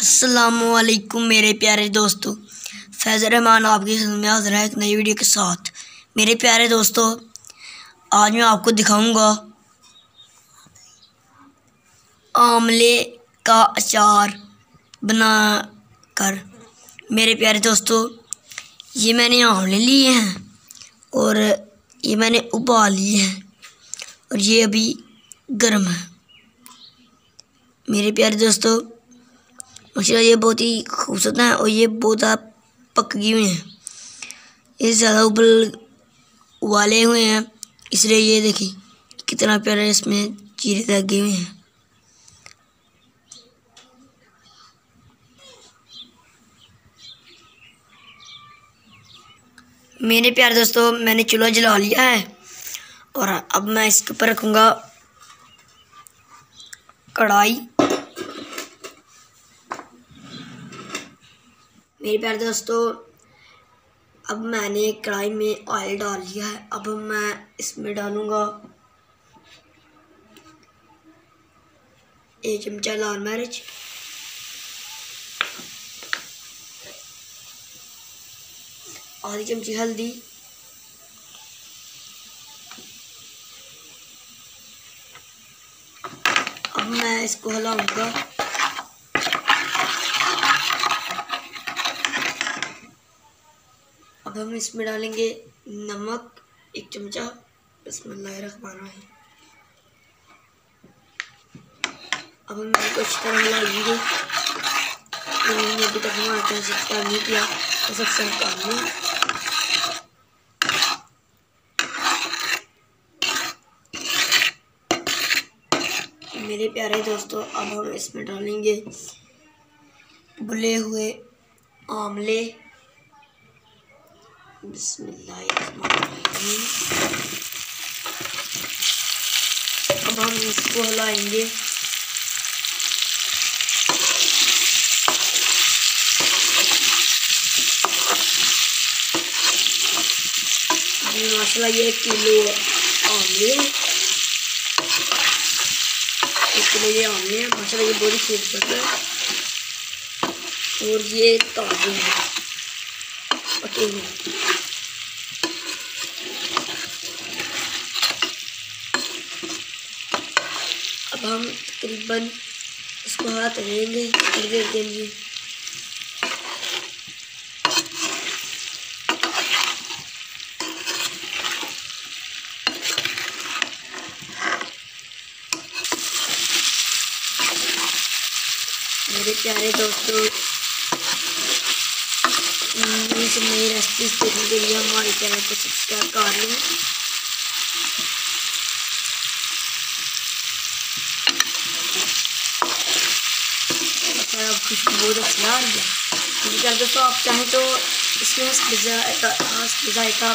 अस्सलामुअलैकुम मेरे प्यारे दोस्तों, फैज़ रहमान आपकी खिदमत में हाज़िर है एक नई वीडियो के साथ। मेरे प्यारे दोस्तों, आज मैं आपको दिखाऊंगा आंवले का अचार बनाकर। मेरे प्यारे दोस्तों, ये मैंने आंवले लिए हैं और ये मैंने उबाल लिए हैं और ये अभी गर्म है। मेरे प्यारे दोस्तों, माशाल्लाह ये बहुत ही खूबसूरत है और ये बहुत ज़्यादा पक गए हुए हैं। ये ज़्यादा उबाले हुए हैं, इसलिए ये देखिए कितना प्यारा इसमें चीरे लगे हुए हैं। मेरे प्यारे दोस्तों, मैंने चूल्हा जला लिया है और अब मैं इसके ऊपर रखूँगा कढ़ाई। मेरे प्यारे दोस्तों, अब मैंने कढ़ाई में ऑयल डाल लिया है। अब मैं इसमें डालूँगा 1 चमचा लाल मिर्च, आधी चमची हल्दी, अब मैं इसको हिलाऊंगा। अब हम इसमें डालेंगे नमक 1 चमचा। बिस्मिल्लाहिर्रहमानिर्रहीम। अब हम इसको अच्छी तरह हिलाएंगे। मैंने अभी तक हमारा चैनल सब्सक्राइब नहीं किया तो सब्सक्राइब कर लें। मेरे प्यारे दोस्तों, अब हम इसमें डालेंगे बुले हुए आंवले। बिस्मिल्लाहिर्रहमानिर्रहीम। अब हम इसको हिलाएंगे। माशाल्लाह ये 1 किलो आंवले, 1 किलो ये आंवले हैं। माशाल्लाह ये बहुत ही खूबसूरत है और ये ताज़े हैं, पके हुए। अब हम तकरीबन इसको हाथ रहेंगे थोड़ी देर के लिए। मेरे प्यारे दोस्तों, नई रेसिपीज देखने के लिए हमारे चैनल को सब्सक्राइब कर लें। खुशबू बहुत अच्छी आ रही है। मेरे दोस्तों, आप चाहें तो इसमें जायका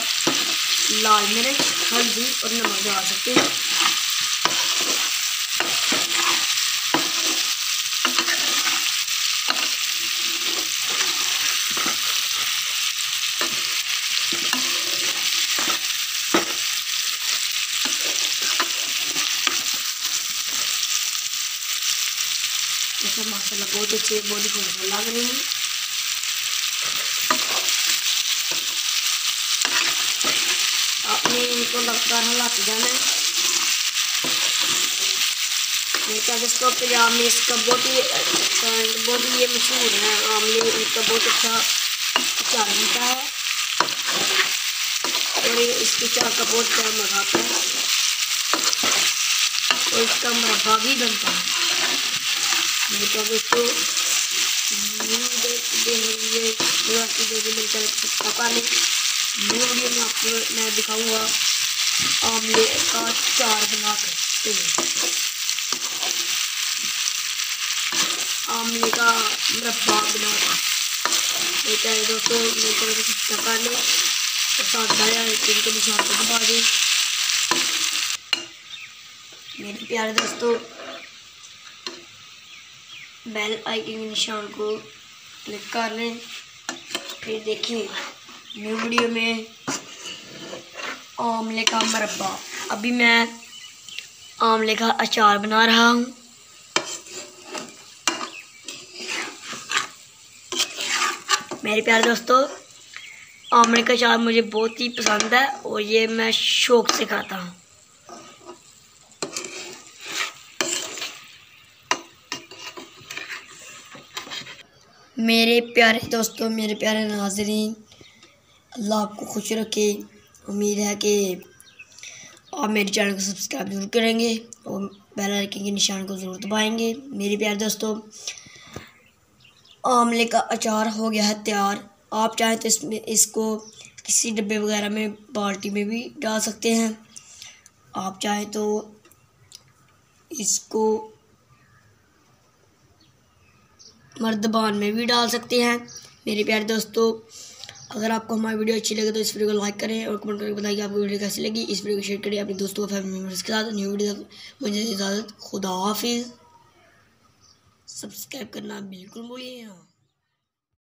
लाल मिर्च, हल्दी और नमक डाल सकते हैं। माशाल्लाह बहुत अच्छे बॉडी को लग रही है। आपने इनको लगातार हिलाते जाना है। मेरे दोस्तों, पंजाब में इसका बहुत ही ये मशहूर है आंवले। इनका बहुत अच्छा अचार बनता है और इसके अचार का बहुत अच्छा मज़ा आता है और इसका मुरब्बा भी बनता है। मेरे प्यारे दोस्तों, न्यू वीडियो में आपको मैं दिखाऊंगा आंवले का अचार बनाकर, आंवले का मुरब्बा बनाकर। मेरे प्यारे दोस्तों, मेरे चैनल को सब्सक्राइब कर लें और साथ बेल के निशान को दबा दें। मेरे प्यारे दोस्तों, बेल आइकन के निशान को क्लिक कर लें। फिर देखिए न्यू वीडियो में आंवले का मुरब्बा। अभी मैं आंवले का अचार बना रहा हूँ। मेरे प्यारे दोस्तों, आमले का अचार मुझे बहुत ही पसंद है और ये मैं शौक से खाता हूँ। मेरे प्यारे दोस्तों, मेरे प्यारे नाज़रीन, अल्लाह आपको खुश रखे। उम्मीद है कि आप मेरे चैनल को सब्सक्राइब जरूर करेंगे और बेल आइकन के निशान को ज़रूर दबाएंगे। मेरे प्यारे दोस्तों, आमले का अचार हो गया है तैयार। आप चाहें तो इसको किसी डब्बे वगैरह में, बाल्टी में भी डाल सकते हैं। आप चाहें तो इसको मर्दबान में भी डाल सकते हैं। मेरे प्यारे दोस्तों, अगर आपको हमारी वीडियो अच्छी लगे तो इस वीडियो को लाइक करें और कमेंट करके बताइए आपको वीडियो कैसी लगी। इस वीडियो को शेयर करिए अपने दोस्तों और फैमिली मेम्बर्स के साथ। न्यू वीडियो तक मुझे इजाज़त। खुदा हाफिज़। सब्सक्राइब करना बिल्कुल भूलिए ना।